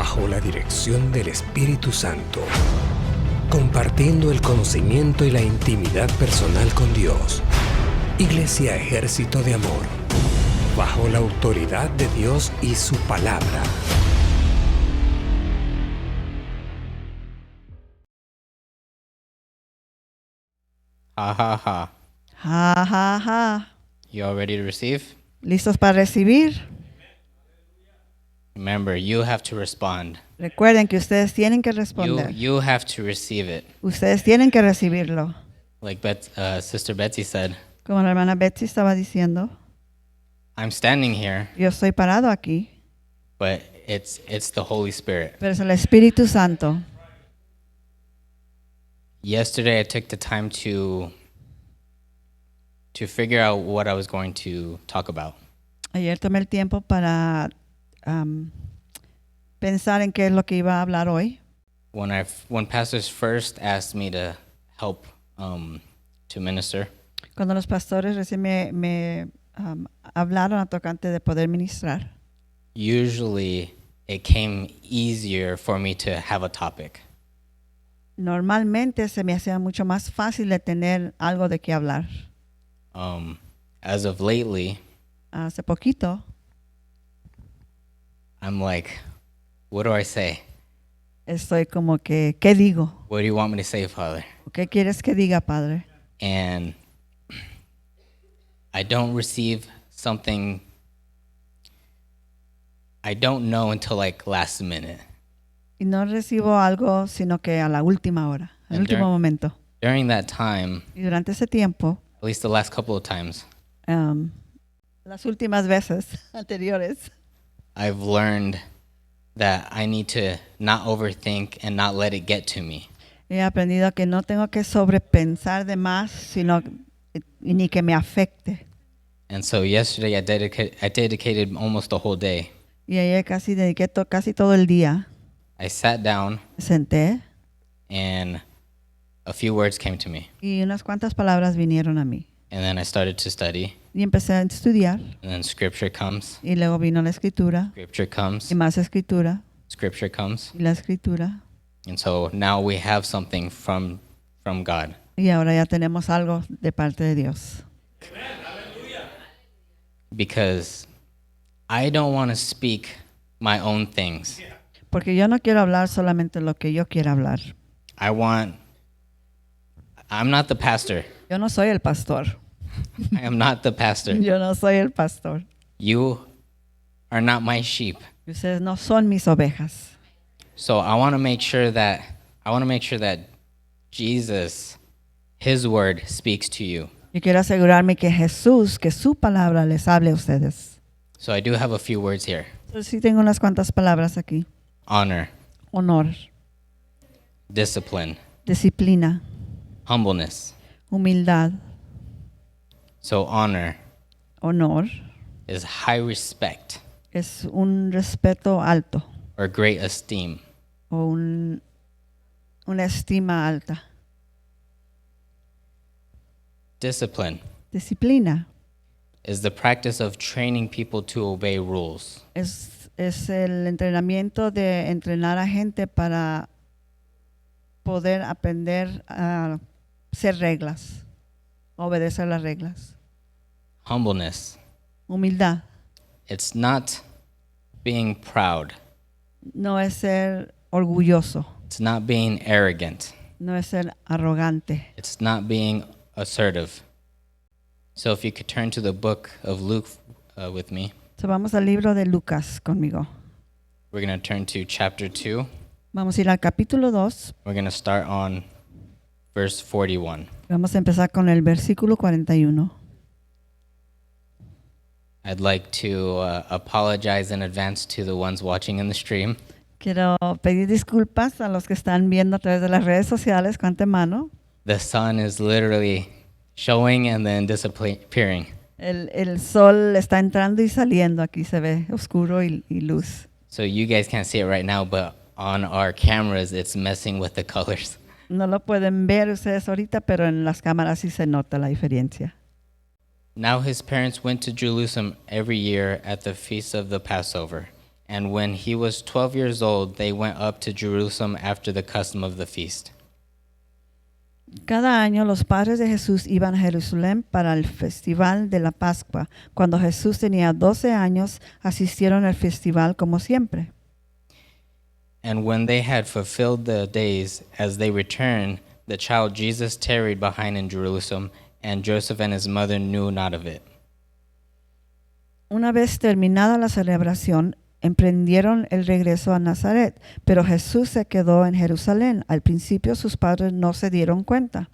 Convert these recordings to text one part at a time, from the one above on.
bajo la dirección del Espíritu Santo, compartiendo el conocimiento y la intimidad personal con Dios. Iglesia Ejército de Amor, bajo la autoridad de Dios y su palabra. Ha ha ha. Ja, ja, ja. You all ready to receive? ¿Listos para recibir? Remember, you have to respond. Recuerden que ustedes tienen que responder. You have to receive it. Ustedes tienen que recibirlo. Like Sister Betsy said, Como la hermana Betsy estaba diciendo, I'm standing here, yo estoy parado aquí, but it's the Holy Spirit. pero es el Espíritu Santo. Yesterday, I took the time to figure out what I was going to talk about. Ayer tomé el tiempo para pensar en qué es lo que iba a hablar hoy. When pastors first asked me to help to minister, Cuando los pastores recién me hablaron a tocante de poder ministrar, usually it came easier for me to have a topic. normalmente se me hacía mucho más fácil de tener algo de qué hablar. As of lately, Hace poquito, I'm like, what do I say? estoy como que, ¿qué digo? What do you want me to say, Father? ¿Qué quieres que diga, Padre? And I don't receive something I don't know until like last minute. Y no recibo algo, sino que a la última hora, al And último momento. During that time, Y durante ese tiempo, at least the last couple of times, las últimas veces anteriores, I've learned that I need to not overthink and not let it get to me. he aprendido que no tengo que sobrepensar de más, sino ni que me afecte. And so yesterday I dedicated almost the whole day. Y ayer casi dediqué casi todo el día. I sat down Me senté and a few words came to me. y unas cuantas palabras vinieron a mí. And then I started to study. Y empecé a estudiar. And then scripture comes. Y luego vino la escritura. Scripture comes. Y más escritura. Scripture comes. Y la escritura. And so now we have something from God. Y ahora ya tenemos algo de parte de Dios. Because I don't want to speak my own things. Porque yo no quiero hablar solamente lo que yo quiero hablar. I'm not the pastor. Yo no soy el pastor. I am not the pastor. Yo no soy el pastor. You are not my sheep. Y ustedes no son mis ovejas. So I want to make sure that Jesus, his word speaks to you. Yo quiero asegurarme que Jesús, que su palabra les hable a ustedes. So I do have a few words here. Entonces sí tengo unas cuantas palabras aquí. Honor, Honor, discipline, disciplina, humbleness. humildad, So honor honor is high respect es un respeto alto or great esteem. o una estima alta. Discipline Disciplina is the practice of training people to obey rules. es el entrenamiento de entrenar a gente para poder aprender a hacer reglas, obedecer las reglas. Humbleness, Humildad it's not being proud. no es ser orgulloso, It's not being arrogant. no es ser arrogante. It's not being assertive. So if you could turn to the book of Luke with me, So, vamos al libro de Lucas conmigo. we're going to turn to chapter 2. Vamos a ir al capítulo 2. We're going to start on verse 41. Vamos a empezar con el versículo 41. I'd like to apologize in advance to the ones watching in the stream. Quiero pedir disculpas a los que están viendo a través de las redes sociales con antemano. The sun is literally showing and then disappearing. El sol está entrando y saliendo. Aquí se ve oscuro y luz. So you guys can't see it right now, but on our cameras, it's messing with the colors. No lo pueden ver ustedes ahorita, pero en las cámaras sí se nota la diferencia. Now his parents went to Jerusalem every year at the feast of the Passover. And when he was 12 years old, they went up to Jerusalem after the custom of the feast. Cada año los padres de Jesús iban a Jerusalén para el festival de la Pascua. Cuando Jesús tenía 12 años, asistieron al festival como siempre. And when they had fulfilled the days, as they returned, the child Jesus tarried behind in Jerusalem, and Joseph and his mother knew not of it. Una vez terminada la celebración, emprendieron el regreso a Nazaret, pero Jesús se quedó en Jerusalén. Al principio sus padres no se dieron cuenta.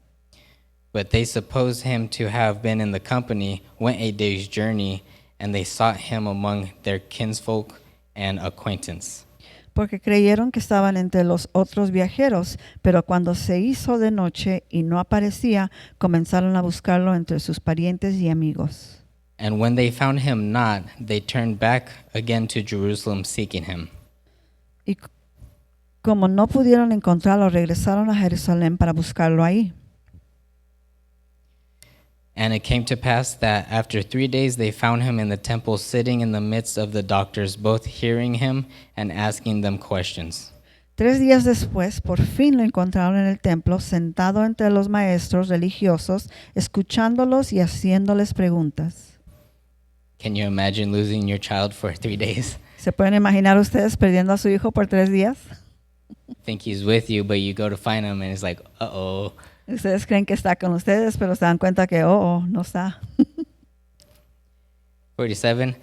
But they supposed him to have been in the company, went a day's journey, and they sought him among their kinsfolk and acquaintance. Porque creyeron que estaban entre los otros viajeros, pero cuando se hizo de noche y no aparecía, comenzaron a buscarlo entre sus parientes y amigos. And when they found him not, they turned back again to Jerusalem seeking him. Y como no pudieron encontrarlo, regresaron a Jerusalén para buscarlo ahí. And it came to pass that after 3 days they found him in the temple sitting in the midst of the doctors, both hearing him and asking them questions. 3 días después, por fin lo encontraron en el templo, sentado entre los maestros religiosos, escuchándolos y haciéndoles preguntas. Can you imagine losing your child for 3 days? ¿Se pueden imaginar ustedes perdiendo a su hijo por 3 días? Think he's with you, but you go to find him and it's like, uh-oh. Ustedes creen que está con ustedes, pero se dan cuenta que, no está. 47.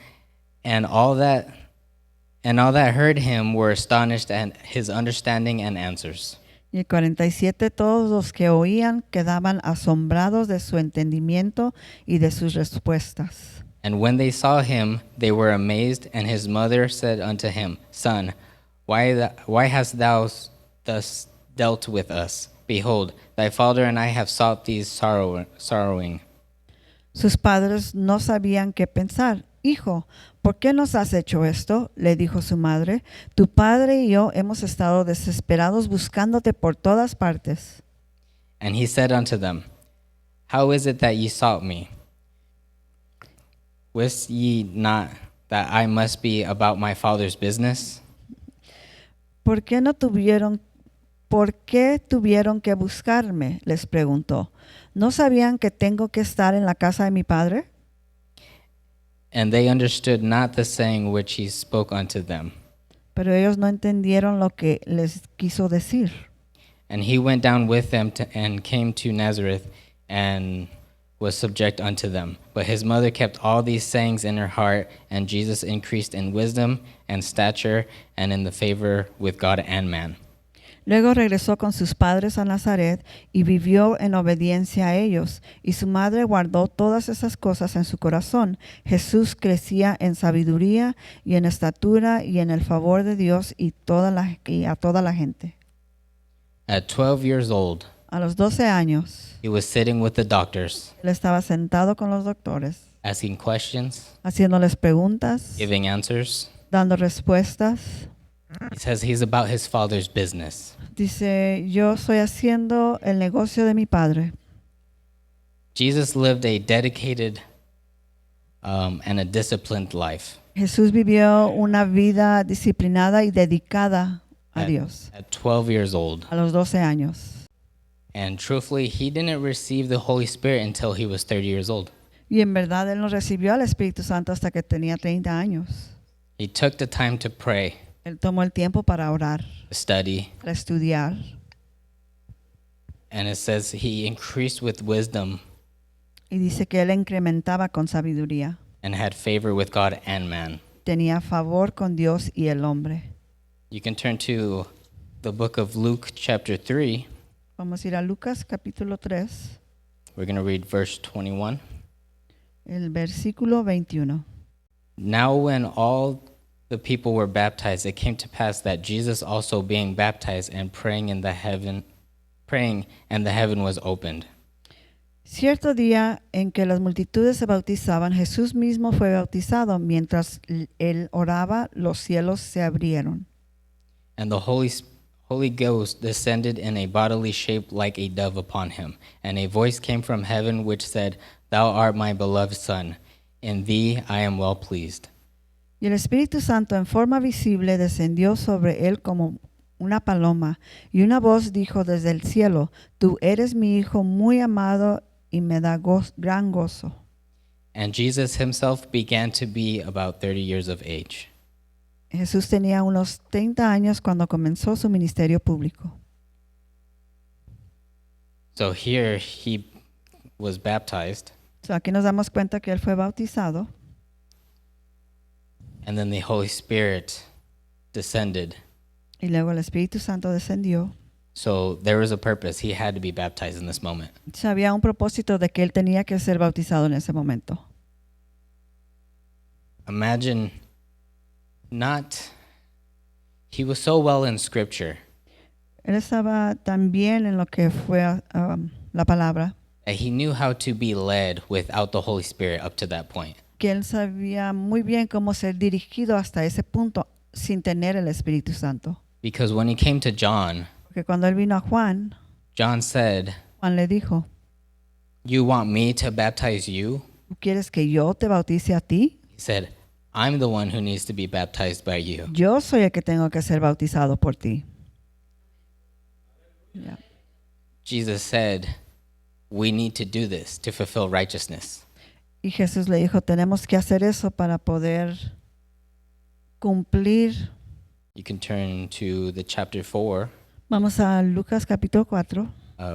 And all that heard him were astonished at his understanding and answers. Y el 47, todos los que oían quedaban asombrados de su entendimiento y de sus respuestas. And when they saw him, they were amazed, and his mother said unto him, Son, why hast thou thus dealt with us? Behold, thy father and I have sought thee sorrowing. Sus padres no sabían qué pensar. Hijo, ¿por qué nos has hecho esto? Le dijo su madre. Tu padre y yo hemos estado desesperados buscándote por todas partes. And he said unto them, How is it that ye sought me? Wist ye not that I must be about my father's business? ¿Por qué tuvieron que buscarme? Les preguntó. ¿No sabían que tengo que estar en la casa de mi padre? And they understood not the saying which he spoke unto them. Pero ellos no entendieron lo que les quiso decir. And he went down with them and came to Nazareth and was subject unto them. But his mother kept all these sayings in her heart, and Jesus increased in wisdom and stature and in the favor with God and man. Luego regresó con sus padres a Nazaret y vivió en obediencia a ellos, y su madre guardó todas esas cosas en su corazón. Jesús crecía en sabiduría y en estatura y en el favor de Dios y a toda la gente. At 12 years old, A los 12 años, he was sitting with the doctors, él estaba sentado con los doctores, asking questions, haciéndoles preguntas, giving answers. dando respuestas. He says he's about his father's business. Dice, yo estoy haciendo el negocio de mi padre. Jesus lived a dedicated and a disciplined life. Jesús vivió una vida disciplinada y dedicada a Dios At 12 years old. a los 12 años. And truthfully, he didn't receive the Holy Spirit until he was 30 years old. Y en verdad él no recibió al Espíritu Santo hasta que tenía 30 años. He took the time to pray, Él tomó el tiempo para orar, to study, para estudiar. and it says he increased with wisdom Y dice que él incrementaba con sabiduría. and had favor with God and man. Tenía favor con Dios y el hombre. You can turn to the book of Luke chapter 3. Vamos a ir a Lucas capítulo 3, We're going to read verse 21. el versículo 21. Now when all the people were baptized, it came to pass that Jesus also being baptized and praying, and the heaven was opened. Cierto día en que las multitudes se bautizaban, Jesús mismo fue bautizado. Mientras él oraba, los cielos se abrieron. And the Holy Ghost descended in a bodily shape like a dove upon him. And a voice came from heaven which said, Thou art my beloved Son, in thee I am well pleased. Y el Espíritu Santo en forma visible descendió sobre él como una paloma, y una voz dijo desde el cielo, tú eres mi Hijo muy amado y me da gran gozo. And Jesus himself began to be about 30 years of age. Jesús tenía unos 30 años cuando comenzó su ministerio público. So here he was baptized, So, aquí nos damos cuenta que él fue bautizado and then the Holy Spirit descended. y luego el Espíritu Santo descendió. So there was a purpose. He had to be baptized in this moment. So, había un propósito de que él tenía que ser bautizado en ese momento. Imagine he was so well in scripture Él estaba tan bien en lo que fue la palabra that he knew how to be led without the Holy Spirit up to that point. que él sabía muy bien cómo ser dirigido hasta ese punto sin tener el Espíritu Santo. Because when he came to John, Porque cuando él vino a Juan, John said, Juan le dijo, "You want me to baptize you?" ¿tú quieres que yo te bautice a ti? He said, "I'm the one who needs to be baptized by you." Yo soy el que tengo que ser bautizado por ti. Yeah. Jesus said, "We need to do this to fulfill righteousness." Y Jesús le dijo, tenemos que hacer eso para poder cumplir. You can turn to the chapter 4, Vamos a Lucas capítulo 4,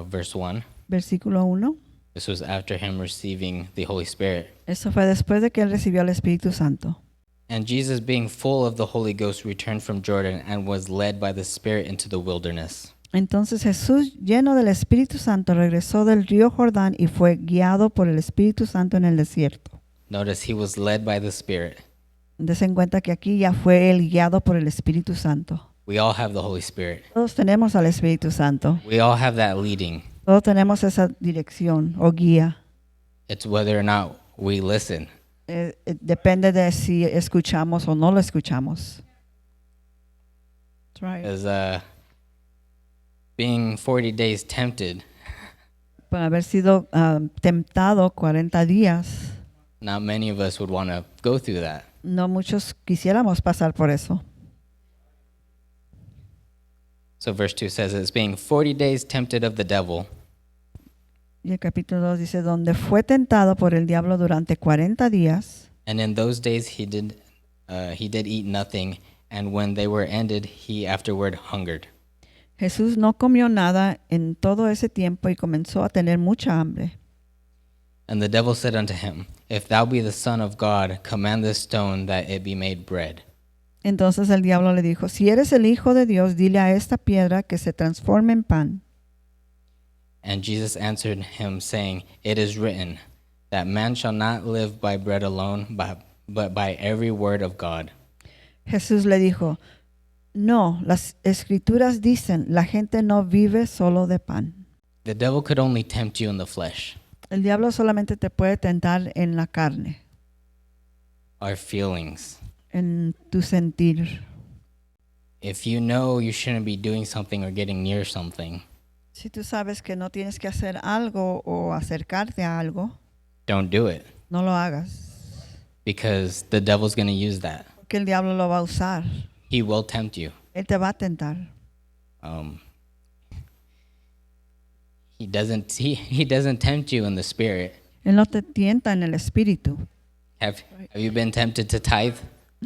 verse 1. versículo 1. This was after him receiving the Holy Spirit. Eso fue después de que él recibió el Espíritu Santo. And Jesus, being full of the Holy Ghost, returned from Jordan and was led by the Spirit into the wilderness. Entonces Jesús, lleno del Espíritu Santo, regresó del río Jordán y fue guiado por el Espíritu Santo en el desierto. Notice he was led by the Spirit. Dese en cuenta que aquí ya fue él guiado por el Espíritu Santo. We all have the Holy Spirit. Todos tenemos al Espíritu Santo. We all have that leading. Todos tenemos esa dirección o guía. It's whether or not we listen. Depende de si escuchamos o no lo escuchamos. That's right. As being 40 days tempted, Por haber sido tentado 40 días, not many of us would want to go through that. no muchos quisiéramos pasar por eso. So verse 2 says, it's being 40 days tempted of the devil. Y el capítulo 2 dice, donde fue tentado por el diablo durante 40 días, And in those days he did eat nothing, and when they were ended, he afterward hungered. Jesús no comió nada en todo ese tiempo y comenzó a tener mucha hambre. And the devil said unto him, If thou be the Son of God, command this stone that it be made bread. Entonces el diablo le dijo, si eres el Hijo de Dios, dile a esta piedra que se transforme en pan. And Jesus answered him, saying, It is written, that man shall not live by bread alone, but by every word of God. Jesús le dijo, no, las escrituras dicen, la gente no vive solo de pan. The devil could only tempt you in the flesh, El diablo solamente te puede tentar en la carne, our feelings. en tu sentir. If you know you shouldn't be doing something or getting near something, Si tú sabes que no tienes que hacer algo o acercarte a algo, don't do it, no lo hagas, because the devil's going to use that. porque el diablo lo va a usar. He will tempt you. Él te va a tentar. He doesn't tempt you in the spirit. Él no te tienta en el espíritu. Have you been tempted to tithe?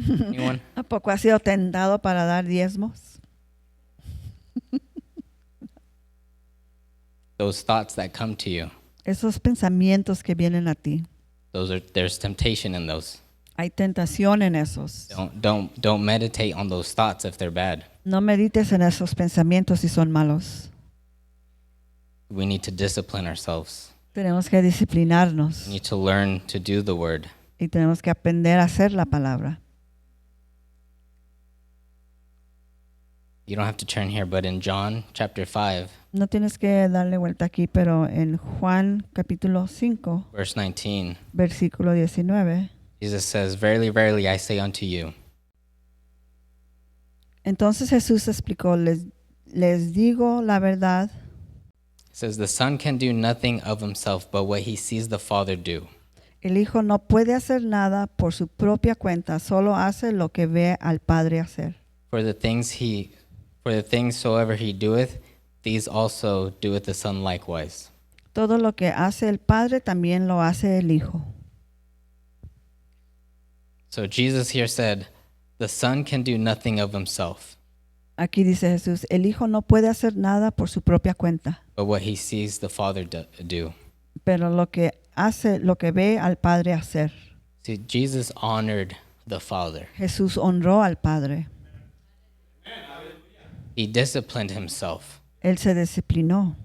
Anyone? ¿A poco has sido tentado para dar diezmos? Those thoughts that come to you, Esos pensamientos que vienen a ti. there's temptation in those. Hay tentación en esos. Don't meditate on those thoughts if they're bad. No medites en esos pensamientos si son malos. We need to discipline ourselves. Tenemos que disciplinarnos We need to learn to do the word. y tenemos que aprender a hacer la palabra. You don't have to turn here, but in John chapter 5, No tienes que darle vuelta aquí, pero en Juan capítulo 5, verse 19, versículo 19, Jesus says, Verily, verily, I say unto you, entonces Jesús explicó, les digo la verdad, it says, The Son can do nothing of himself but what he sees the Father do. El hijo no puede hacer nada por su propia cuenta, solo hace lo que ve al padre hacer. For the things soever he doeth, these also doeth the Son likewise. Todo lo que hace el padre también lo hace el hijo. So Jesus here said, the Son can do nothing of himself, Aquí dice Jesús, el hijo no puede hacer nada por su propia cuenta, but what he sees the Father do. pero lo que hace, lo que ve al padre hacer. See, Jesus honored the Father. Jesús honró al padre. He disciplined himself. Él se disciplinó.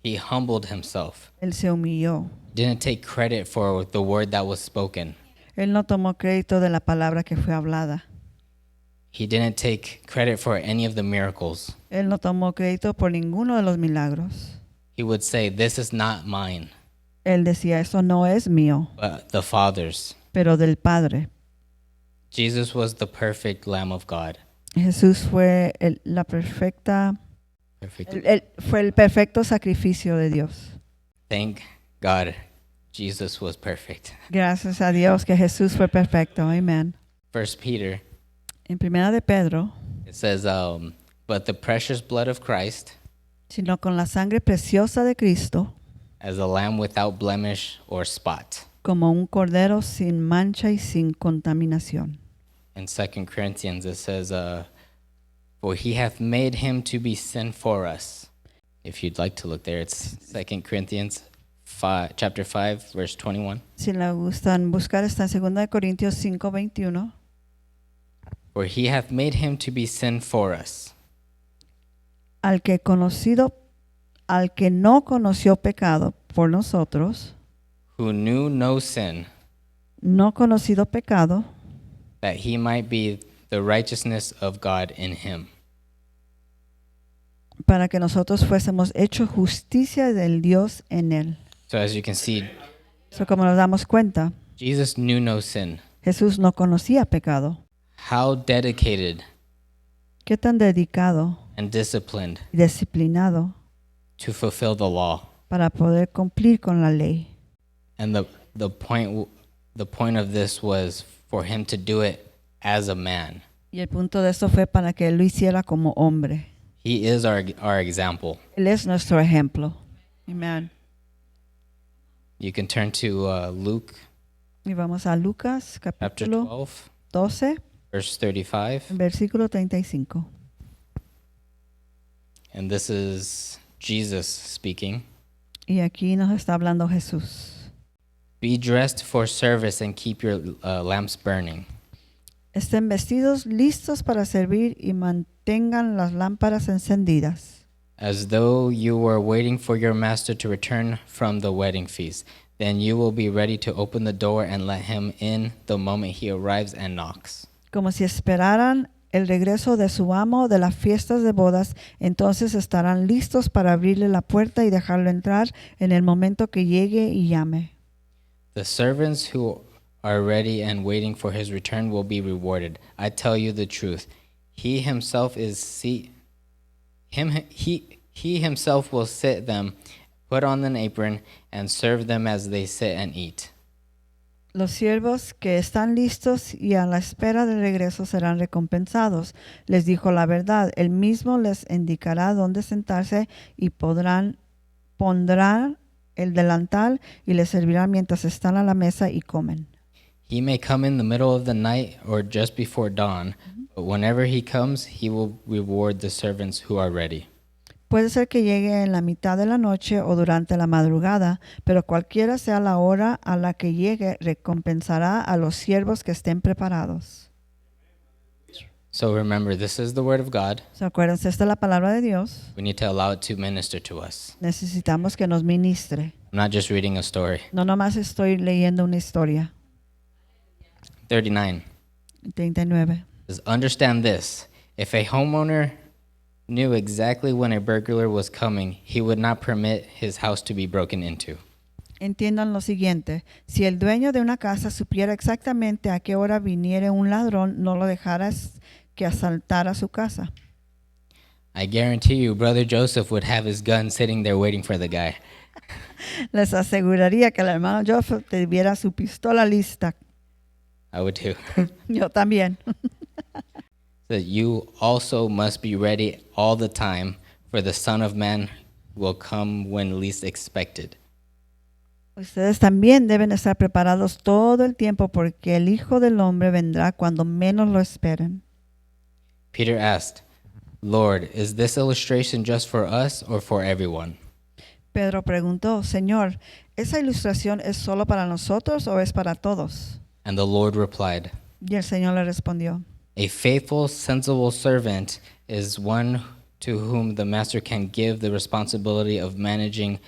He humbled himself. Él se humilló. Didn't take credit for the word that was spoken. Él no tomó crédito de la palabra que fue hablada. He didn't take credit for any of the miracles. Él no tomó crédito por ninguno de los milagros. He would say, this is not mine, Él decía, eso no es mío, but the Father's. pero del Padre. Jesus was the perfect Lamb of God. Jesús fue la perfecta, Perfect. fue el perfecto sacrificio de Dios. Thank God Jesus was perfect. Gracias a Dios que Jesús fue perfecto. Amén. 1 Peter, En primera de Pedro, it says, but the precious blood of Christ, sino con la sangre preciosa de Cristo, as a lamb without blemish or spot. como un cordero sin mancha y sin contaminación. In 2 Corinthians, it says, for he hath made him to be sin for us. If you'd like to look there, it's 2 Corinthians chapter 5, verse 21. Si le gustan buscar, está en 2 de Corintios 5:21. For he hath made him to be sin for us, Al que no conoció pecado por nosotros, who knew no sin, no conocido pecado, that he might be the righteousness of God in him. para que nosotros fuésemos hechos justicia del Dios en él. So as you can see, Como nos damos cuenta, Jesus knew no sin. Jesús no conocía pecado. How dedicated Qué tan dedicado and disciplined y disciplinado to fulfill the law. para poder cumplir con la ley. And the point of this was for him to do it as a man. Y el punto de esto fue para que él lo hiciera como hombre. He is our example. Él es nuestro ejemplo. Amén. You can turn to Luke Y vamos a Lucas chapter capítulo 12, 12, verse 35. versículo 35. And this is Jesus speaking. Y aquí nos está hablando Jesús. Be dressed for service and keep your lamps burning, Estén vestidos listos para servir y mantengan las lámparas encendidas, as though you were waiting for your master to return from the wedding feast. Then you will be ready to open the door and let him in the moment he arrives and knocks. como si esperaran el regreso de su amo de las fiestas de bodas. Entonces estarán listos para abrirle la puerta y dejarlo entrar en el momento que llegue y llame. The servants who are ready and waiting for his return will be rewarded. I tell you the truth. He himself will sit them, put on an apron, and serve them as they sit and eat. Los siervos que están listos y a la espera del regreso serán recompensados. Les dijo la verdad. Él mismo les indicará dónde sentarse y pondrán el delantal y les servirá mientras están a la mesa y comen. He may come in the middle of the night or just before dawn, but whenever he comes, he will reward the servants who are ready. Puede ser que llegue en la mitad de la noche o durante la madrugada, pero cualquiera sea la hora a la que llegue, recompensará a los siervos que estén preparados. So remember, this is the word of God. Acuérdense, esta es la palabra de Dios. We need to allow it to minister to us. Necesitamos que nos ministre. I'm not just reading a story. No nomás estoy leyendo una historia. 39. 39. Says, understand this. If a homeowner knew exactly when a burglar was coming, he would not permit his house to be broken into. Entiendan lo siguiente. Si el dueño de una casa supiera exactamente a qué hora viniera un ladrón, no lo dejara que asaltara su casa. I guarantee you, Brother Joseph would have his gun sitting there waiting for the guy. Les aseguraría que el hermano Joseph tuviera su pistola lista. I would too. Yo también. That you also must be ready all the time, for the Son of Man will come when least expected. Ustedes también deben estar preparados todo el tiempo porque el Hijo del Hombre vendrá cuando menos lo esperen. Peter asked, Lord, is this illustration just for us or for everyone? Pedro preguntó, Señor, ¿esa ilustración es solo para nosotros o es para todos? And the Lord replied, Y el Señor le respondió, a faithful, sensible servant is one to whom the master can give the responsibility of managing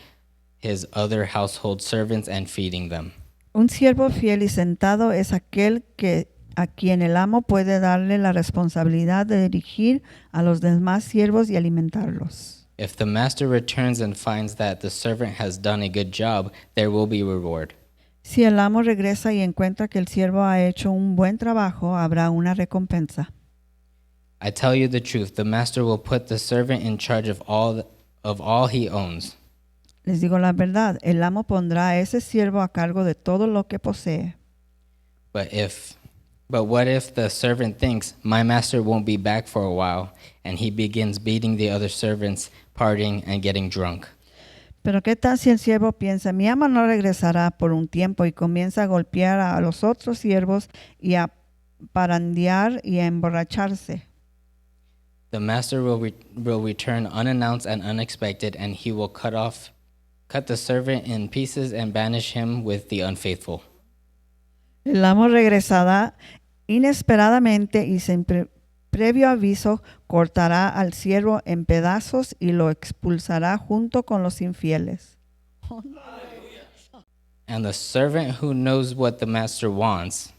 his other household servants and feeding them. un siervo fiel y sentado es aquel a quien el amo puede darle la responsabilidad de dirigir a los demás siervos y alimentarlos. If the master returns and finds that the servant has done a good job, there will be reward. Si el amo regresa y encuentra que el siervo ha hecho un buen trabajo, habrá una recompensa. I tell you the truth, the master will put the servant in charge of all he owns. Les digo la verdad, el amo pondrá a ese siervo a cargo de todo lo que posee. But what if the servant thinks, my master won't be back for a while, and he begins beating the other servants, partying, and getting drunk? Pero ¿qué tal si el siervo piensa, mi amo no regresará por un tiempo y comienza a golpear a los otros siervos y a parandear y a emborracharse? The master will return unannounced and unexpected, and he will cut the servant in pieces and banish him with the unfaithful. El amo regresará inesperadamente y sin previo aviso cortará al siervo en pedazos y lo expulsará junto con los infieles. And the servant who knows what the master wants,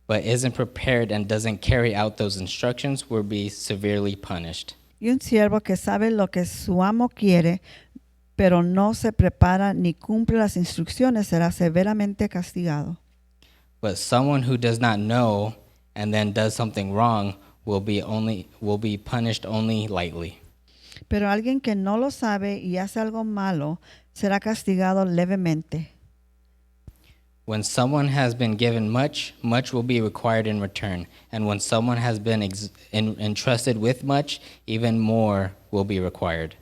but isn't prepared and doesn't carry out those instructions will be severely punished. Y un siervo que sabe lo que su amo quiere, pero no se prepara ni cumple las instrucciones será severamente castigado. But someone who does not know and then does something wrong will be punished only lightly. Pero alguien que no lo sabe y hace algo malo será castigado levemente. When someone has been given much, much will be required in return. And when someone has been entrusted with much, even more will be required.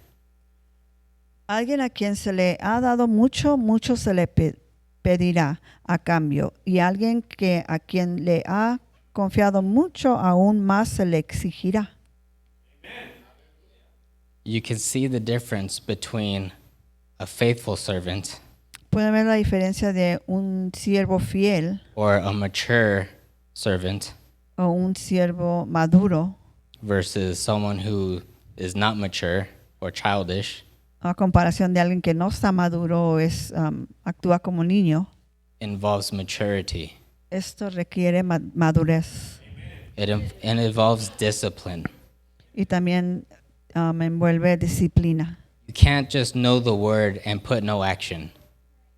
Alguien a quien se le ha dado mucho, mucho se le pedirá a cambio. Y alguien a quien le ha confiado mucho, aún más se le exigirá. You can see the difference between a faithful servant Pueden ver la diferencia de un siervo fiel or a mature servant o un siervo maduro versus someone who is not mature or childish. a comparación de alguien que no está maduro o actúa como niño. Involves maturity. Esto requiere madurez It involves discipline. y también envuelve disciplina. You can't just know the word and put no action.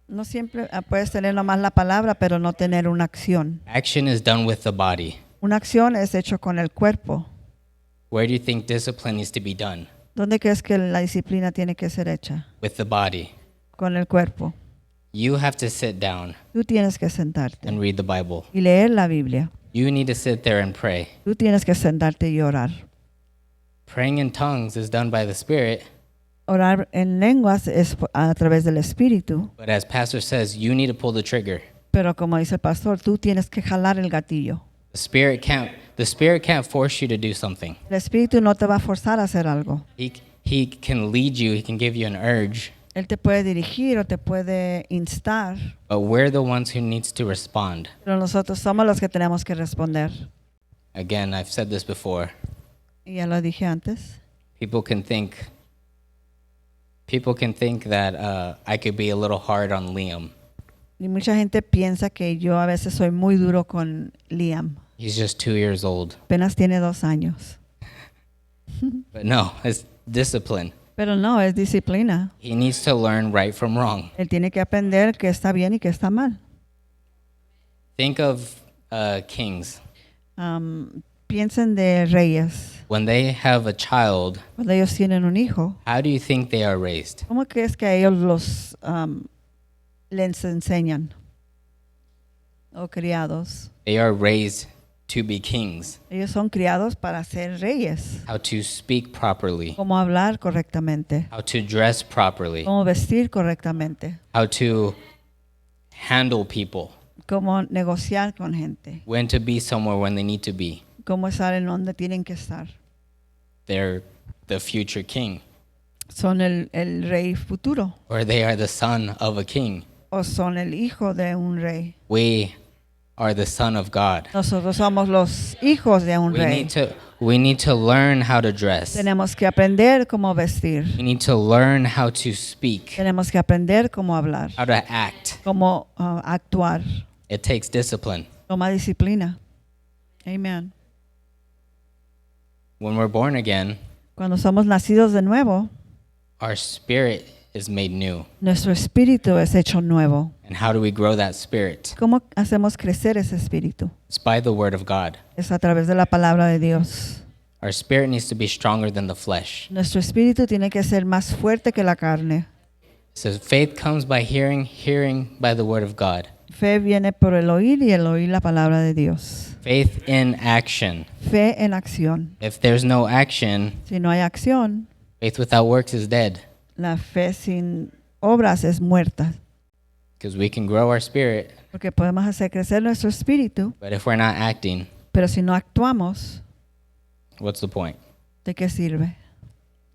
No siempre puedes tener nomás la palabra, pero no tener una acción. Action is done with the body. Una acción es hecho con el cuerpo. Where do you think discipline needs to be done? ¿Dónde crees que la disciplina tiene que ser hecha? With the body. Con el cuerpo. You have to sit down Tú tienes que sentarte and read the Bible. y leer la Biblia. You need to sit there and pray. Tú tienes que sentarte y orar. Praying in tongues is done by the Spirit, Orar en lenguas es a través del Espíritu, but as Pastor says, you need to pull the trigger. pero como dice el pastor, tú tienes que jalar el gatillo. The Spirit can't force you to do something. El Espíritu no te va a forzar a hacer algo. He can lead you, he can give you an urge, Él te puede dirigir o te puede instar, but we're the ones who needs to respond. pero nosotros somos los que tenemos que responder. Again, I've said this before. Y ya lo dije antes. People can think that I could be a little hard on Liam. Y mucha gente piensa que yo a veces soy muy duro con Liam. He's just 2 years old. Apenas tiene 2 años. But no, it's discipline. Pero no, es disciplina. He needs to learn right from wrong. Él tiene que aprender qué está bien y qué está mal. Think of kings. Piensen de reyes. When they have a child, cuando ellos tienen un hijo, how do you think they are raised? ¿cómo crees que a ellos les enseñan? O criados. They are raised to be kings, Ellos son criados para ser reyes. how to speak properly, Cómo hablar correctamente. how to dress properly, Cómo vestir correctamente. how to handle people, Cómo negociar con gente. when to be somewhere when they need to be. Cómo estar en donde tienen que estar. They're the future king, Son el rey futuro. or they are the son of a king. O son el hijo de un rey. We are the son of God. Nosotros somos los hijos de un rey. We need to learn how to dress. Tenemos que aprender cómo vestir. We need to learn how to speak, Tenemos que aprender cómo hablar. how to act. Cómo actuar. It takes discipline. Toma disciplina. Amen. When we're born again, Cuando somos nacidos de nuevo, our spirit is made new. nuestro espíritu es hecho nuevo. And how do we grow that spirit? ¿Cómo hacemos crecer ese espíritu? It's by the word of God. Es a través de la palabra de Dios. Our spirit needs to be stronger than the flesh. Nuestro espíritu tiene que ser más fuerte que la carne. It says faith comes by hearing, hearing by the word of God. Fe viene por el oír y el oír la palabra de Dios. Faith in action. Fe en acción. If there's no action, Si no hay acción, faith without works is dead. la fe sin obras es muerta. Because we can grow our spirit, Porque podemos hacer crecer nuestro espíritu, but if we're not acting, pero si no actuamos, what's the point? ¿de qué sirve?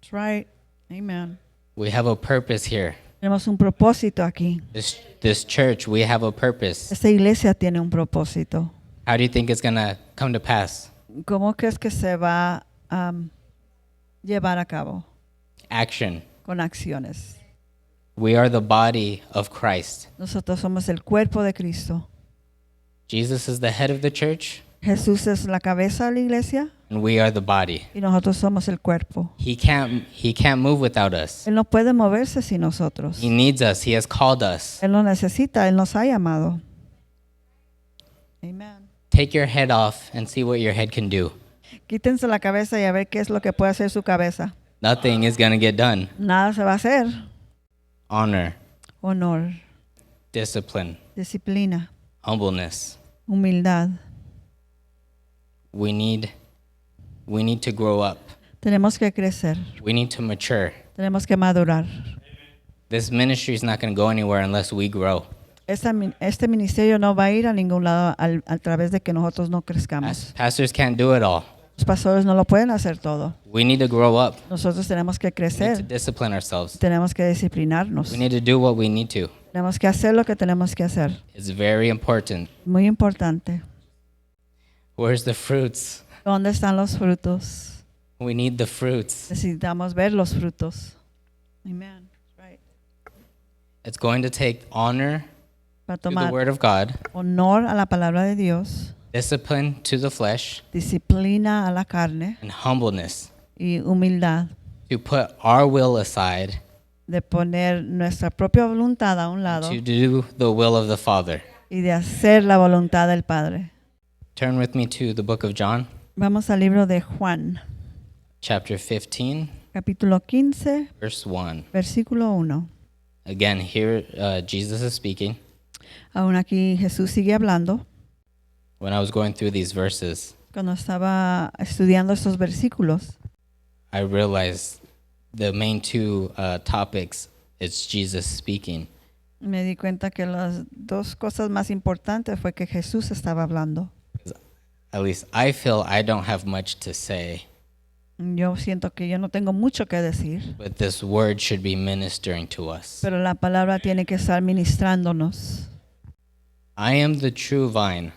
That's right. Amen. We have a purpose here. Tenemos un propósito aquí. This church, we have a purpose. Esta iglesia tiene un propósito. How do you think it's going to come to pass? ¿Cómo crees que se va a llevar a cabo? Action. Con acciones. We are the body of Christ. Nosotros somos el cuerpo de Cristo. Jesus is the head of the church, Jesús es la cabeza de la iglesia and we are the body. y nosotros somos el cuerpo. He can't move without us. Él no puede moverse sin nosotros. He needs us. He has called us. Él nos necesita, Él nos ha llamado. Amen. Take your head off and see what your head can do. Quítense la cabeza y a ver qué es lo que puede hacer su cabeza. Nothing is going to get done. Nada se va a hacer. Honor, Honor, discipline, disciplina, humbleness. humildad. We need to grow up. Tenemos que crecer. We need to mature. Tenemos que madurar. This ministry is not going to go anywhere unless we grow. Este ministerio no va a ir a ningún lado a través de que nosotros no crezcamos. Pastors can't do it all. Los pastores no lo pueden hacer todo. We need to grow up. Nosotros tenemos que We need to crecer. discipline ourselves. Tenemos que disciplinarnos. We need to do what we need to. Tenemos que hacer lo que tenemos que hacer. It's very important. Muy importante. Where's the fruits? ¿Dónde están los frutos? We need the fruits. Necesitamos ver los frutos. Amen. Right. It's going to take honor Para to the tomar word of God, honor a la palabra de Dios, discipline to the flesh, disciplina a la carne and humbleness y humildad to put our will aside de poner nuestra propia voluntad a un lado to do the will of the Father. y de hacer la voluntad del Padre. Turn with me to the book of John, Vamos al libro de Juan, chapter 15, capítulo 15, verse 1. versículo 1. Again, here Jesus is speaking. Aún aquí Jesús sigue hablando. When I was going through these verses, Cuando estaba estudiando estos versículos, I realized the main two topics is Jesus speaking. me di cuenta que las dos cosas más importantes fue que Jesús estaba hablando. At least I feel I don't have much to say, Yo siento que yo no tengo mucho que decir, but this word should be ministering to us. pero la palabra tiene que estar ministrándonos. I am the true vine,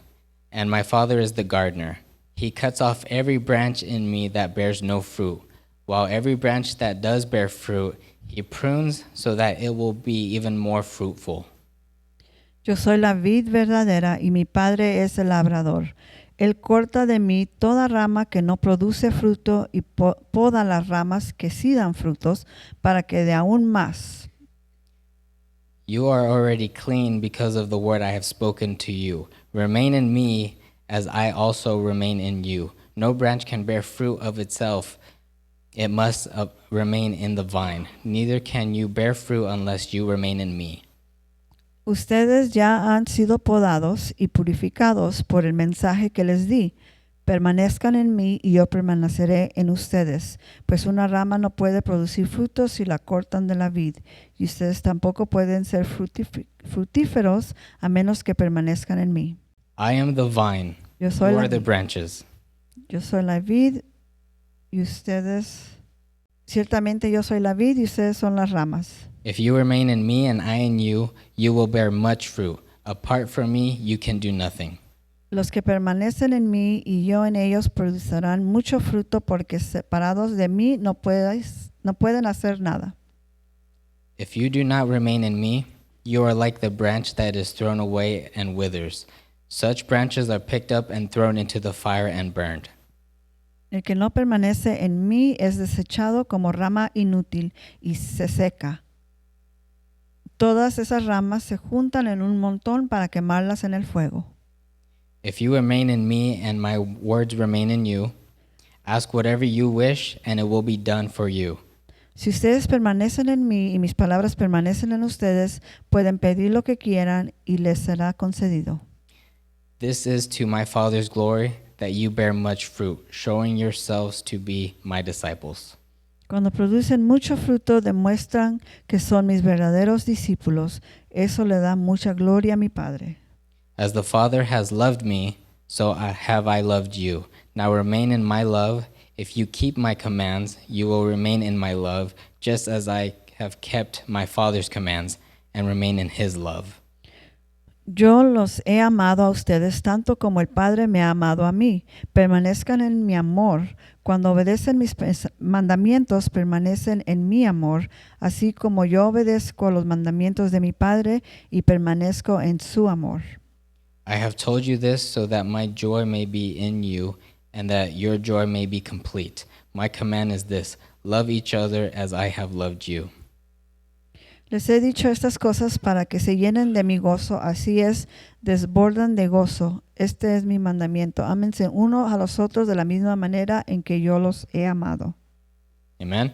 and my Father is the gardener. He cuts off every branch in me that bears no fruit, while every branch that does bear fruit, he prunes so that it will be even more fruitful. Yo soy la vid verdadera y mi Padre es el labrador. Él corta de mí toda rama que no produce fruto y poda las ramas que sí dan frutos para que dé aún más. You are already clean because of the word I have spoken to you. Remain in me as I also remain in you. No branch can bear fruit of itself. It must remain in the vine. Neither can you bear fruit unless you remain in me. Ustedes ya han sido podados y purificados por el mensaje que les di. Permanezcan en mí y yo permaneceré en ustedes, pues una rama no puede producir frutos si la cortan de la vid, y ustedes tampoco pueden ser frutíferos a menos que permanezcan en mí. I am the vine. Yo soy You la are the vid. branches. Yo soy la vid y ustedes, ciertamente yo soy la vid y ustedes son las ramas. If you remain in me and I in you, you will bear much fruit. Apart from me, you can do nothing. Los que permanecen en mí y yo en ellos producirán mucho fruto, porque separados de mí no pueden hacer nada. If you do not remain in me, you are like the branch that is thrown away and withers. Such branches are picked up and thrown into the fire and burned. El que no permanece en mí es desechado como rama inútil y se seca. Todas esas ramas se juntan en un montón para quemarlas en el fuego. If you remain in me and my words remain in you, ask whatever you wish and it will be done for you. Si ustedes permanecen en mí y mis palabras permanecen en ustedes, pueden pedir lo que quieran y les será concedido. This is to my Father's glory, that you bear much fruit, showing yourselves to be my disciples. Cuando producen mucho fruto, demuestran que son mis verdaderos discípulos. Eso le da mucha gloria a mi Padre. As the Father has loved me, so have I loved you. Now remain in my love. If you keep my commands, you will remain in my love, just as I have kept my Father's commands and remain in his love. Yo los he amado a ustedes tanto como el Padre me ha amado a mí. Permanezcan en mi amor. Cuando obedecen mis mandamientos, permanecen en mi amor, así como yo obedezco a los mandamientos de mi Padre y permanezco en su amor. I have told you this so that my joy may be in you and that your joy may be complete. My command is this: love each other as I have loved you. Les he dicho estas cosas para que se llenen de mi gozo, así es, desbordan de gozo. Este es mi mandamiento: ámense unos a los otros de la misma manera en que yo los he amado. Amen?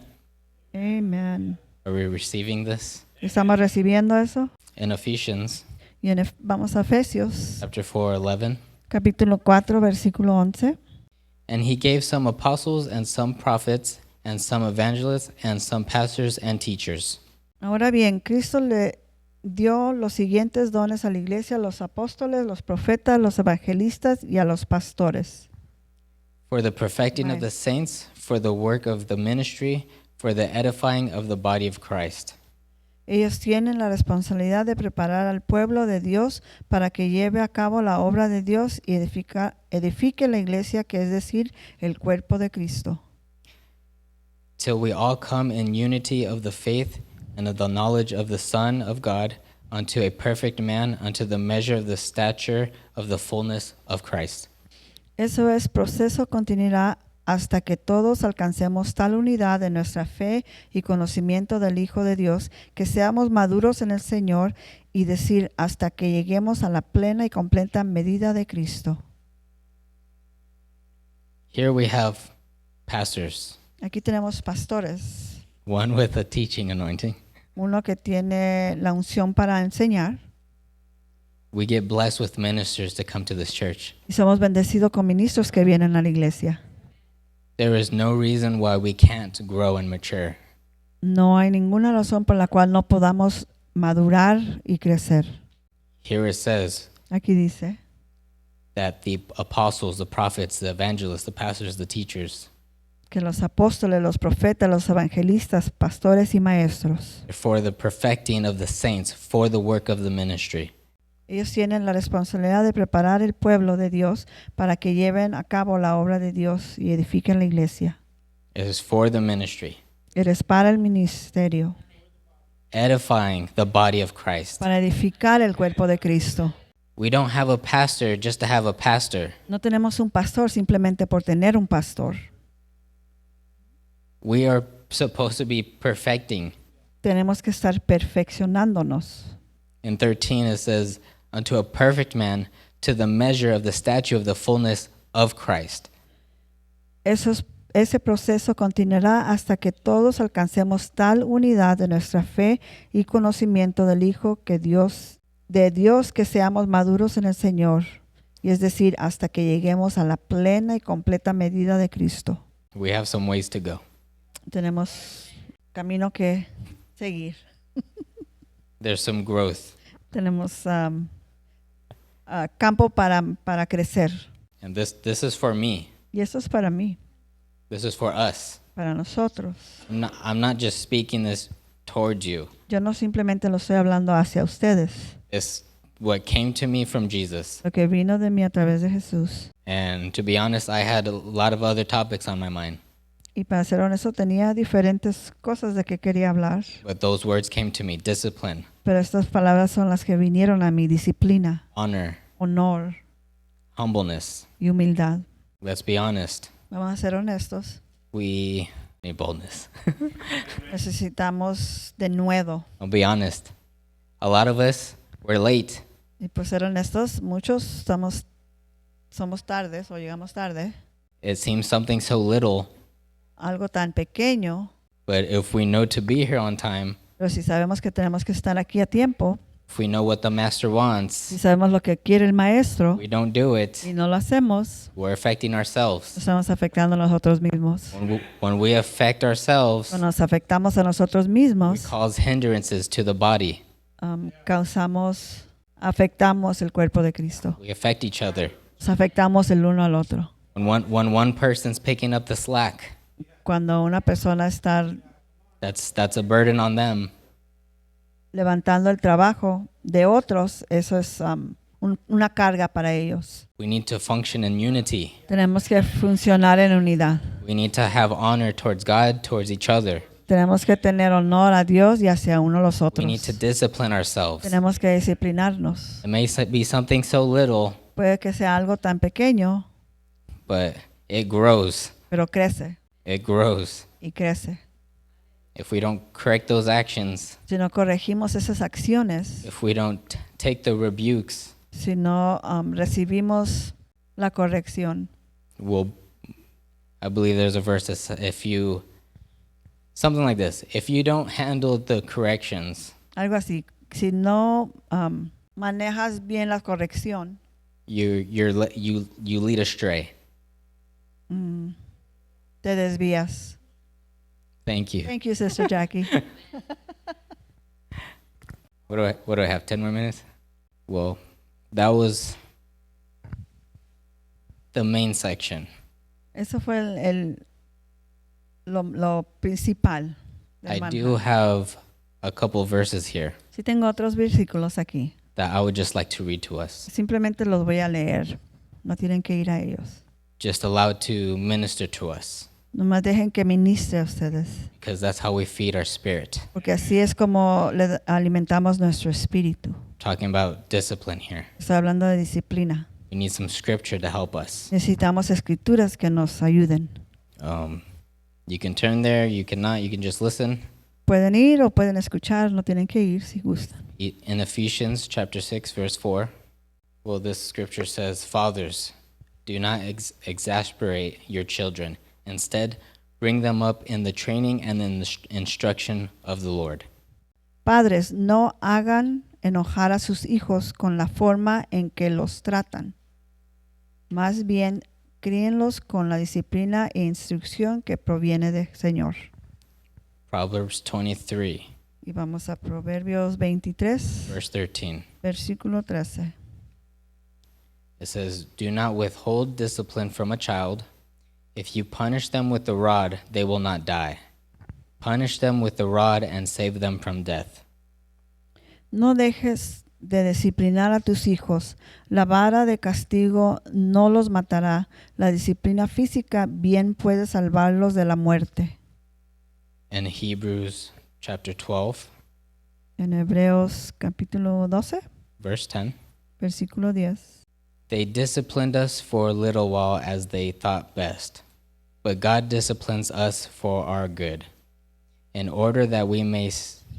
Amen. Are we receiving this? ¿Estamos recibiendo eso? In Ephesians Y vamos a Efesios, chapter 4:11. capítulo 4, versículo 11. And he gave some apostles and some prophets and some evangelists and some pastors and teachers. Ahora bien, Cristo le dio los siguientes dones a la iglesia: los apóstoles, los profetas, los evangelistas y a los pastores. For the perfecting of Right. the saints, for the work of the ministry, for the edifying of the body of Christ. Ellos tienen la responsabilidad de preparar al pueblo de Dios para que lleve a cabo la obra de Dios y edifique la iglesia, que es decir, el cuerpo de Cristo. Till we all come in unity of the faith and of the knowledge of the Son of God, unto a perfect man, unto the measure of the stature of the fullness of Christ. Eso es, proceso continuará hasta que todos alcancemos tal unidad en nuestra fe y conocimiento del Hijo de Dios, que seamos maduros en el Señor, y decir, hasta que lleguemos a la plena y completa medida de Cristo. Here we have pastors, Aquí tenemos pastores, one with a teaching anointing. uno que tiene la unción para enseñar, We get blessed with ministers to come to this church. y somos bendecidos con ministros que vienen a la iglesia. There is no reason why we can't grow and mature. No hay ninguna razón por la cual no podamos madurar y crecer. Here it says Aquí dice that the apostles, the prophets, the evangelists, the pastors, the teachers, que los apóstoles, los profetas, los evangelistas, pastores y maestros, for the perfecting of the saints, for the work of the ministry. ellos tienen la responsabilidad de preparar el pueblo de Dios para que lleven a cabo la obra de Dios y edifiquen la iglesia. It is for the ministry, Eres para el ministerio, edifying the body of Christ. para edificar el cuerpo de Cristo. We don't have a pastor just to have a pastor. No tenemos un pastor simplemente por tener un pastor. We are supposed to be perfecting. Tenemos que estar perfeccionándonos. In 13 it says, unto a perfect man, to the measure of the stature of the fullness of Christ. Ese proceso continuará hasta que todos alcancemos tal unidad de nuestra fe y conocimiento del Hijo de Dios que seamos maduros en el Señor, y es decir, hasta que lleguemos a la plena y completa medida de Cristo. We have some ways to go. Tenemos camino que seguir. There's some growth. Tenemos campo para crecer. And this is for me. Y eso es para mí, This is for us. para nosotros. I'm not just speaking this towards you. Yo no simplemente lo estoy hablando hacia ustedes. It's what came to me from Jesus. Lo que vino de mí a través de Jesús. And to be honest, I had a lot of other topics on my mind. Y para ser honesto, tenía diferentes cosas de que quería hablar. But those words came to me: discipline, Pero estas palabras son las que vinieron a mi: disciplina, honor, honor humbleness. y humildad. Let's be honest. Vamos a ser honestos. We need boldness. Necesitamos de nuevo. I'll be honest. A lot of us, we're late. Y por ser honestos, muchos somos tardes o llegamos tarde. It seems something so little, Algo tan pequeño, but if we know to be here on time, pero si sabemos que tenemos que estar aquí a tiempo, if we know what the master si wants, sabemos lo que quiere el maestro we don't do it, y no lo hacemos, we're affecting nos ourselves. estamos afectando a nosotros mismos. When we affect ourselves, Cuando nos afectamos a nosotros we mismos, cause hindrances to the body. afectamos el cuerpo de Cristo. We affect each other. Nos afectamos el uno al otro. When one person's picking up the slack, Cuando una persona está that's a burden on them. levantando el trabajo de otros, eso es una carga para ellos. We need to function in unity. Tenemos que funcionar en unidad. We need to have honor towards God, towards each other. Tenemos que tener honor a Dios y hacia uno los We need to otros. discipline ourselves. Tenemos que disciplinarnos. It may be something so little, Puede que sea algo tan pequeño, but it grows. pero crece It grows. y crece. If we don't correct those actions, Si no corregimos esas acciones, if we don't take the rebukes, si no recibimos la corrección, I believe there's a verse that says, something like this, if you don't handle the corrections, algo así, si no manejas bien la corrección, you lead astray. te desvías. Thank you. Thank you, Sister Jackie. What do I have? 10 more minutes? Well, that was the main section. Eso fue lo principal. del I do manjar. have a couple verses here Sí tengo otros versículos aquí. that I would just like to read to us. Simplemente los voy a leer. No tienen que ir a ellos. Just allow it to minister to us, Nomás dejen que ministre a ustedes. because that's how we feed our spirit. Porque así es como le alimentamos nuestro espíritu. Talking about discipline here. Estoy hablando de disciplina. We need some scripture to help us. Necesitamos escrituras que nos ayuden. You can turn there, you cannot, you can just listen. Pueden ir o pueden escuchar, no tienen que ir si gustan. In Ephesians chapter 6, verse 4, well, this scripture says, "Fathers, do not exasperate your children. Instead, bring them up in the training and in the instruction of the Lord." Padres, no hagan enojar a sus hijos con la forma en que los tratan. Más bien, críenlos con la disciplina e instrucción que proviene del Señor. Proverbs 23, Y vamos a Proverbios 23, verse 13. versículo 13. It says, "Do not withhold discipline from a child. If you punish them with the rod, they will not die. Punish them with the rod and save them from death." No dejes de disciplinar a tus hijos. La vara de castigo no los matará. La disciplina física bien puede salvarlos de la muerte. In Hebrews chapter 12, En Hebreos capítulo 12, verse 10. versículo 10. They disciplined us for a little while as they thought best, but God disciplines us for our good, in order that we may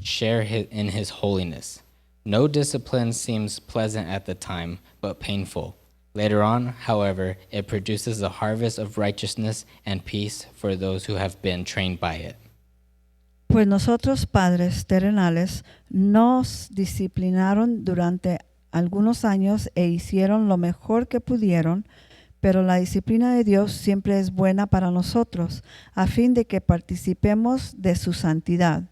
share in His holiness. No discipline seems pleasant at the time, but painful. Later on, however, it produces a harvest of righteousness and peace for those who have been trained by it. Pues nosotros, padres terrenales, nos disciplinaron durante algunos años e hicieron lo mejor que pudieron, pero la disciplina de Dios siempre es buena para nosotros, a fin de que participemos de su santidad.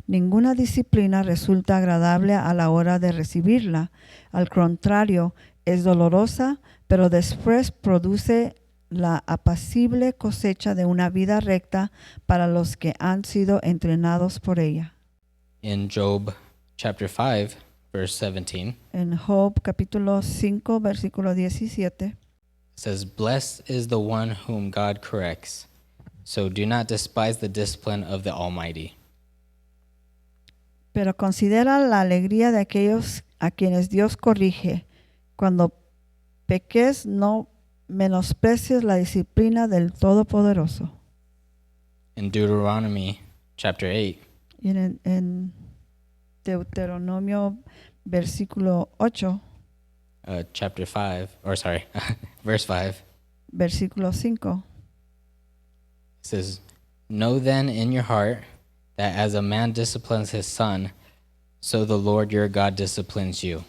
Ninguna disciplina resulta agradable a la hora de recibirla. Al contrario, es dolorosa, pero después produce la apacible cosecha de una vida recta para los que han sido entrenados por ella. In Job chapter 5, verse 17, En Job capítulo 5, versículo 17, it says, "Blessed is the one whom God corrects, so do not despise the discipline of the Almighty." pero considera la alegría de aquellos a quienes Dios corrige. Cuando peques, no menosprecies la disciplina del Todopoderoso. In Deuteronomy chapter 8, Y en Deuteronomio versículo 8, chapter 5, or sorry, verse 5, versículo 5, it says, "Know then in your heart that as a man disciplines his son, so the Lord your God disciplines you."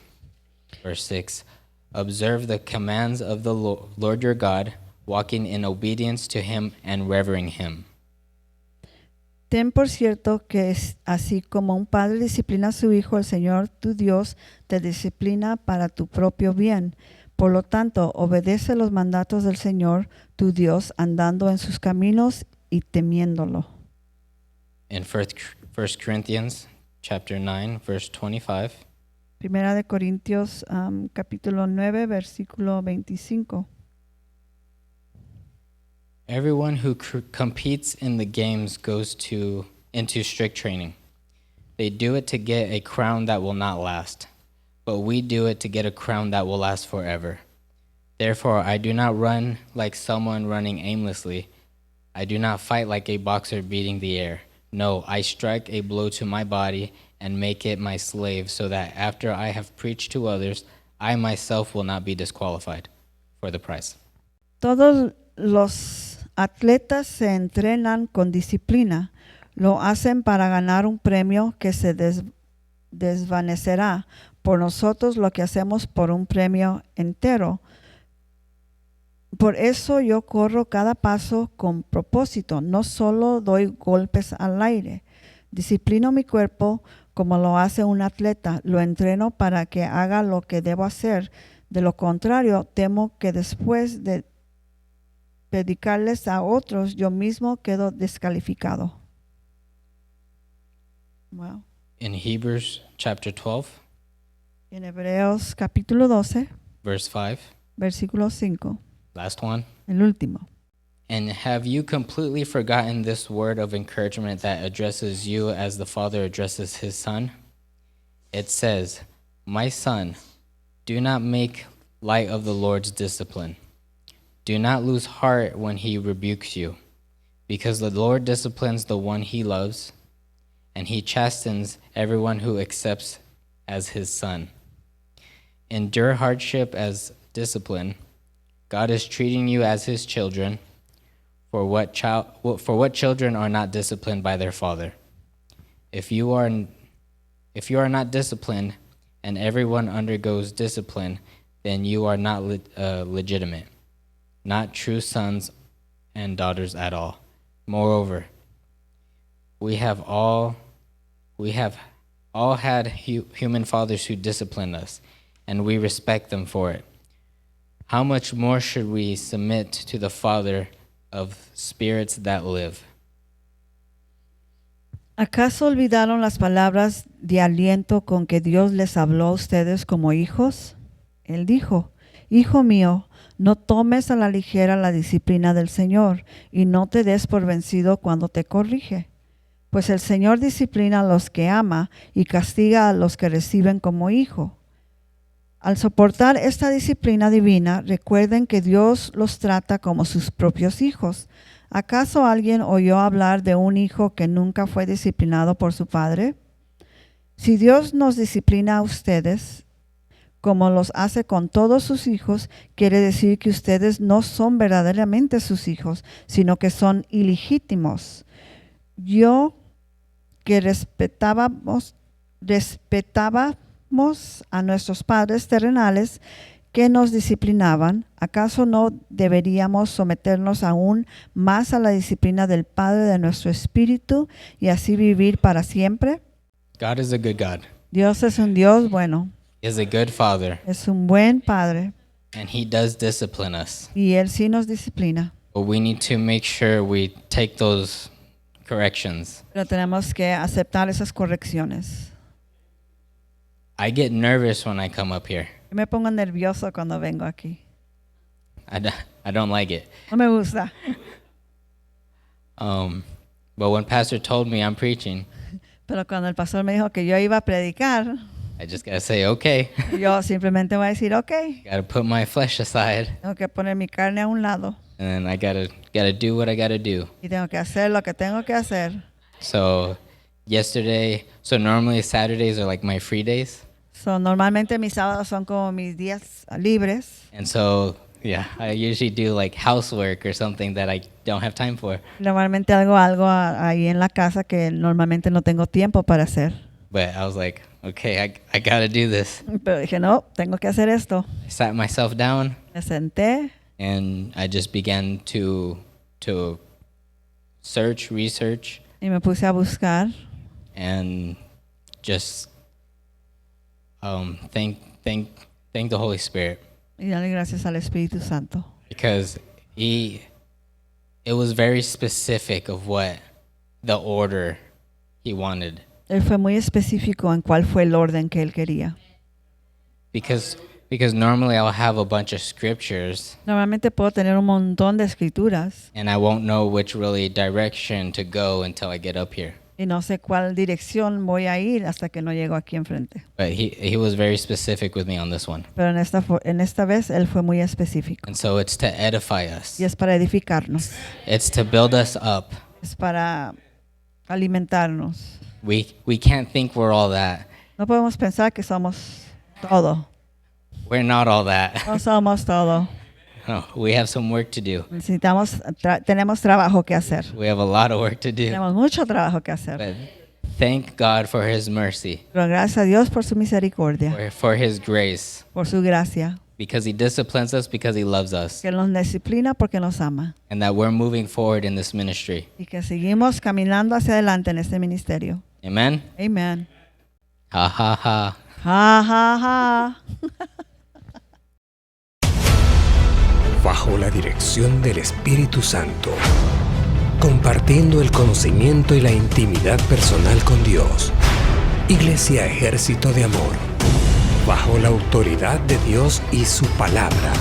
Verse 6, "Observe the commands of the Lord your God, walking in obedience to him and revering him." ten por cierto que es así como un padre disciplina a su hijo, el Señor tu Dios te disciplina para tu propio bien. Por lo tanto, obedece los mandatos del Señor tu Dios, andando en sus caminos y temiéndolo. In 1 Corinthians chapter 9, verse 25, Primera de Corintios capítulo 9, versículo 25. "Everyone who competes in the games goes into strict training. They do it to get a crown that will not last, but we do it to get a crown that will last forever. Therefore, I do not run like someone running aimlessly. I do not fight like a boxer beating the air. No, I strike a blow to my body and make it my slave, so that after I have preached to others, I myself will not be disqualified for the prize." Todos los atletas se entrenan con disciplina. Lo hacen para ganar un premio que se desvanecerá. Por nosotros lo que hacemos por un premio entero. Por eso yo corro cada paso con propósito. No solo doy golpes al aire. Disciplino mi cuerpo como lo hace un atleta. Lo entreno para que haga lo que debo hacer. De lo contrario, temo que después de predicarles a otros, yo mismo quedo descalificado. Wow. In Hebrews chapter 12, En Hebreos capítulo 12, verse 5, versículo 5, last one. el último. "And have you completely forgotten this word of encouragement that addresses you as the Father addresses his Son? It says, 'My son, do not make light of the Lord's discipline. Do not lose heart when he rebukes you, because the Lord disciplines the one he loves, and he chastens everyone who accepts as his son.' Endure hardship as discipline. God is treating you as his children. For what children are not disciplined by their father? If you are not disciplined, and everyone undergoes discipline, then you are not legitimate, not true sons and daughters at all. Moreover, we have all had human fathers who disciplined us, and we respect them for it. How much more should we submit to the Father of spirits that live?" ¿Acaso olvidaron las palabras de aliento con que Dios les habló a ustedes como hijos? Él dijo, Hijo mío, no tomes a la ligera la disciplina del Señor y no te des por vencido cuando te corrige. Pues el Señor disciplina a los que ama y castiga a los que reciben como hijo. Al soportar esta disciplina divina, recuerden que Dios los trata como sus propios hijos. ¿Acaso alguien oyó hablar de un hijo que nunca fue disciplinado por su padre? Si Dios nos disciplina a ustedes, como los hace con todos sus hijos, quiere decir que ustedes no son verdaderamente sus hijos, sino que son ilegítimos. Yo que respetábamos a nuestros padres terrenales que nos disciplinaban, ¿acaso no deberíamos someternos aún más a la disciplina del Padre de nuestro espíritu y así vivir para siempre? God is a good God. Dios es un Dios bueno, He is a good Father, es un buen Padre and He does discipline us. y Él sí nos disciplina. But we need to make sure we take those corrections. Pero tenemos que aceptar esas correcciones. I get nervous when I come up here. Yo me pongo nervioso cuando vengo aquí. I don't like it. No me gusta. But when Pastor told me I'm preaching, Pero cuando el pastor me dijo que yo iba a predicar, I just gotta say, okay. yo simplemente voy a decir, ok, Gotta put my flesh aside, tengo que poner mi carne a un lado and then I gotta do what I gotta do. y tengo que hacer lo que tengo que hacer. So normally Saturdays are like my free days, So, normalmente mis sábados son como mis días libres. and so yeah, I usually do like housework or something that I don't have time for. Normalmente hago algo ahí en la casa que normalmente no tengo tiempo para hacer. But I was like, okay, I gotta do this. Pero dije, no, tengo que hacer esto. I sat myself down Me senté and I just began to research, y me puse a buscar and just thank the Holy Spirit, y darle gracias al Espíritu Santo. because it was very specific of what the order He wanted. Él fue muy específico en cuál fue el orden que él quería. Because normally I'll have a bunch of scriptures Normalmente puedo tener un montón de escrituras and I won't know which really direction to go until I get up here. y no sé cuál dirección voy a ir hasta que no llego aquí enfrente. But he was very specific with me on this one. Pero en esta vez él fue muy específico. And so it's to edify us. Y es para edificarnos. It's to build us up. Es para alimentarnos. We can't think we're all that. No podemos pensar que somos todo. We're not all that. No somos todo. No, we have some work to do. Tenemos trabajo que hacer. We have a lot of work to do. Tenemos mucho trabajo que hacer. But thank God for His mercy, Pero gracias a Dios por su misericordia, for His grace, por su gracia, because He disciplines us because He loves us, que nos disciplina porque nos ama and that we're moving forward in this ministry. y que seguimos caminando hacia adelante en este ministerio. Amen? Amen. Ha ha ha. Ja, ja, ja. Bajo la dirección del Espíritu Santo, compartiendo el conocimiento y la intimidad personal con Dios. Iglesia Ejército de Amor, bajo la autoridad de Dios y su palabra.